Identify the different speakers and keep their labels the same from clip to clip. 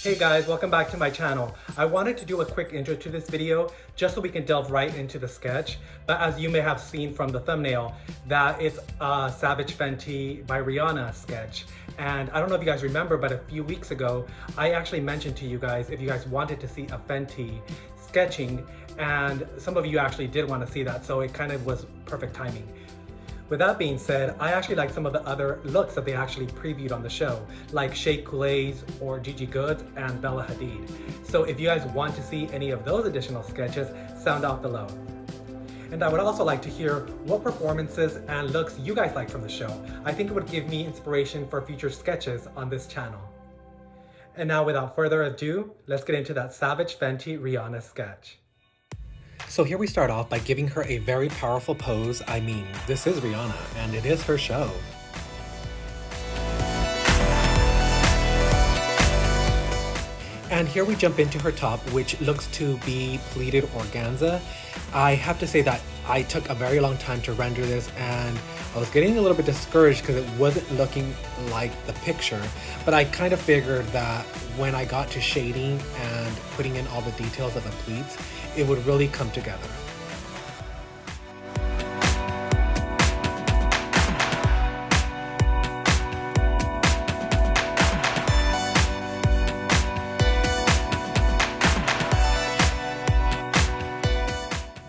Speaker 1: Hey guys, welcome back to my channel. I wanted to do a quick intro to this video just so we can delve right into the sketch. But as you may have seen from the thumbnail, that it's a Savage Fenty by Rihanna sketch. And I don't know if you guys remember, but a few weeks ago, I actually mentioned to you guys if you guys wanted to see a Fenty sketching, and some of you actually did want to see that, so it kind of was perfect timing. With that being said, I actually like some of the other looks that they actually previewed on the show, like Shea Coulee's or Gigi Good's and Bella Hadid. So if you guys want to see any of those additional sketches, sound off below. And I would also like to hear what performances and looks you guys like from the show. I think it would give me inspiration for future sketches on this channel. And now without further ado, let's get into that Savage Fenty Rihanna sketch. So here we start off by giving her a very powerful pose. I mean, this is Rihanna and it is her show. And here we jump into her top, which looks to be pleated organza. I have to say that I took a very long time to render this and I was getting a little bit discouraged because it wasn't looking like the picture, but I kind of figured that when I got to shading and putting in all the details of the pleats, it would really come together.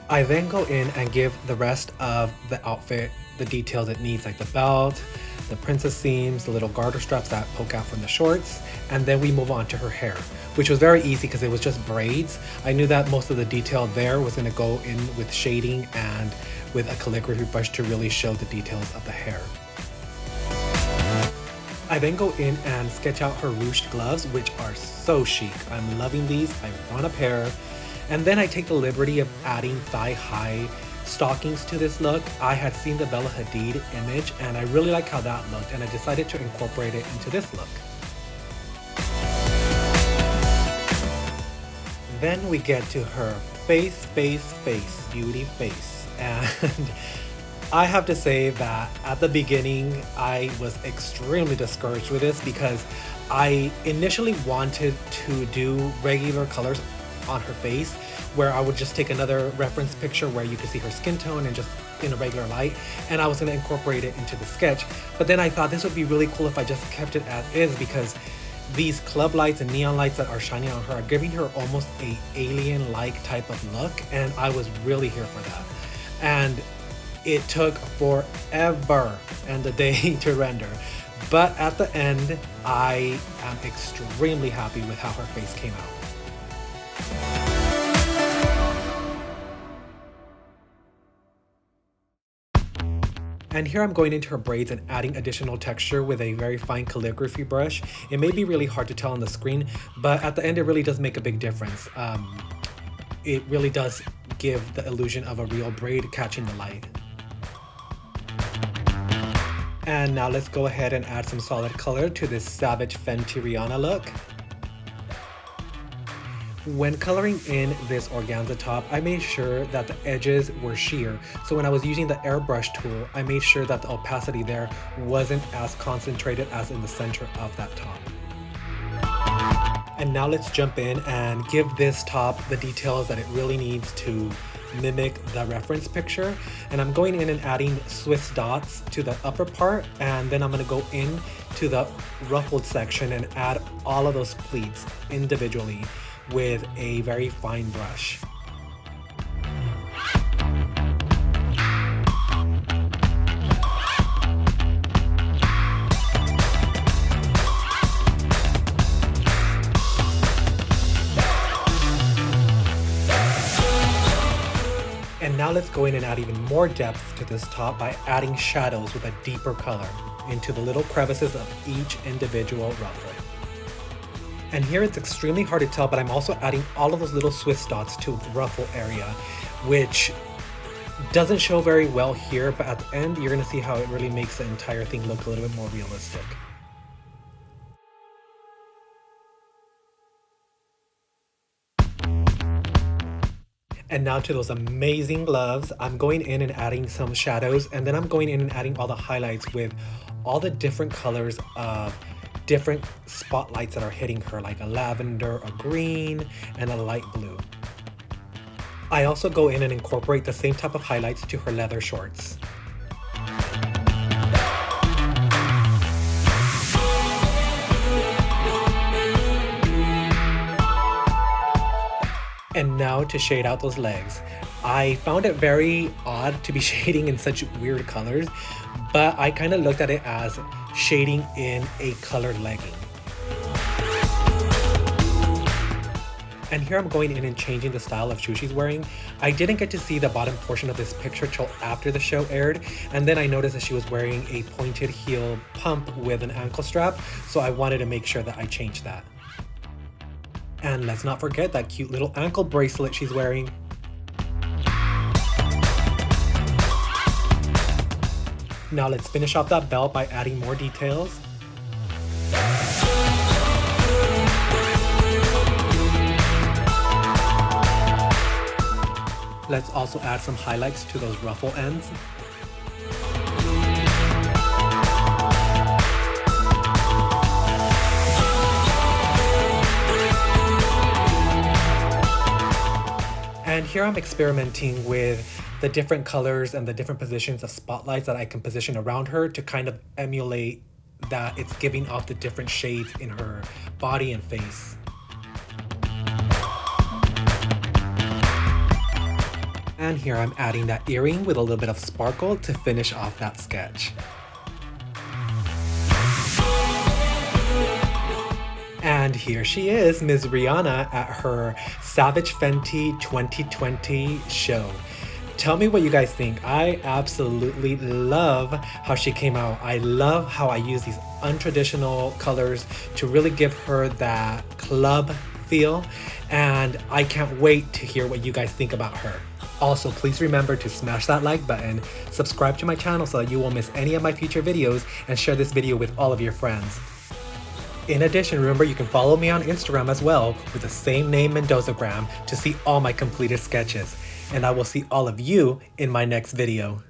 Speaker 1: I then go in and give the rest of the outfit the details it needs, like the belt, the princess seams, the little garter straps that poke out from the shorts, and then we move on to her hair, which was very easy because it was just braids. I knew that most of the detail there was going to go in with shading and with a calligraphy brush to really show the details of the hair. I then go in and sketch out her ruched gloves, which are so chic. I'm loving these. I want a pair. And then I take the liberty of adding thigh-high stockings to this look. I had seen the Bella Hadid image and I really like how that looked, and I decided to incorporate it into this look. Then we get to her face, beauty face. And I have to say that at the beginning, I was extremely discouraged with this because I initially wanted to do regular colors on her face, where I would just take another reference picture where you could see her skin tone and just in a regular light, and I was going to incorporate it into the sketch. But then I thought this would be really cool if I just kept it as is, because these club lights and neon lights that are shining on her are giving her almost a alien-like type of look, and I was really here for that. And it took forever and a day to render, but at the end I am extremely happy with how her face came out. And here I'm going into her braids and adding additional texture with a very fine calligraphy brush. It may be really hard to tell on the screen, but at the end it really does make a big difference. It really does give the illusion of a real braid catching the light. And now let's go ahead and add some solid color to this Savage Fenty Rihanna look. When coloring in this organza top, I made sure that the edges were sheer. So when I was using the airbrush tool, I made sure that the opacity there wasn't as concentrated as in the center of that top. And now let's jump in and give this top the details that it really needs to mimic the reference picture. And I'm going in and adding Swiss dots to the upper part, and then I'm going to go in to the ruffled section and add all of those pleats individually with a very fine brush. And now let's go in and add even more depth to this top by adding shadows with a deeper color into the little crevices of each individual ruffle. And here it's extremely hard to tell, but I'm also adding all of those little Swiss dots to the ruffle area, which doesn't show very well here, but at the end you're gonna see how it really makes the entire thing look a little bit more realistic. And now to those amazing gloves, I'm going in and adding some shadows, and then I'm going in and adding all the highlights with all the different colors of different spotlights that are hitting her, like a lavender, a green, and a light blue. I also go in and incorporate the same type of highlights to her leather shorts. And now to shade out those legs. I found it very odd to be shading in such weird colors, but I kind of looked at it as shading in a colored legging. And here I'm going in and changing the style of shoe she's wearing. I didn't get to see the bottom portion of this picture till after the show aired, and then I noticed that she was wearing a pointed heel pump with an ankle strap, so I wanted to make sure that I changed that. And let's not forget that cute little ankle bracelet she's wearing. Now let's finish off that belt by adding more details. Let's also add some highlights to those ruffle ends. And here I'm experimenting with the different colors and the different positions of spotlights that I can position around her to kind of emulate that it's giving off the different shades in her body and face. And here I'm adding that earring with a little bit of sparkle to finish off that sketch. And here she is, Ms. Rihanna at her Savage Fenty 2020 show. Tell me what you guys think. I absolutely love how she came out. I love how I use these untraditional colors to really give her that club feel. And I can't wait to hear what you guys think about her. Also, please remember to smash that like button, subscribe to my channel so that you won't miss any of my future videos, and share this video with all of your friends. In addition, remember you can follow me on Instagram as well with the same name, Mendozagram, to see all my completed sketches. And I will see all of you in my next video.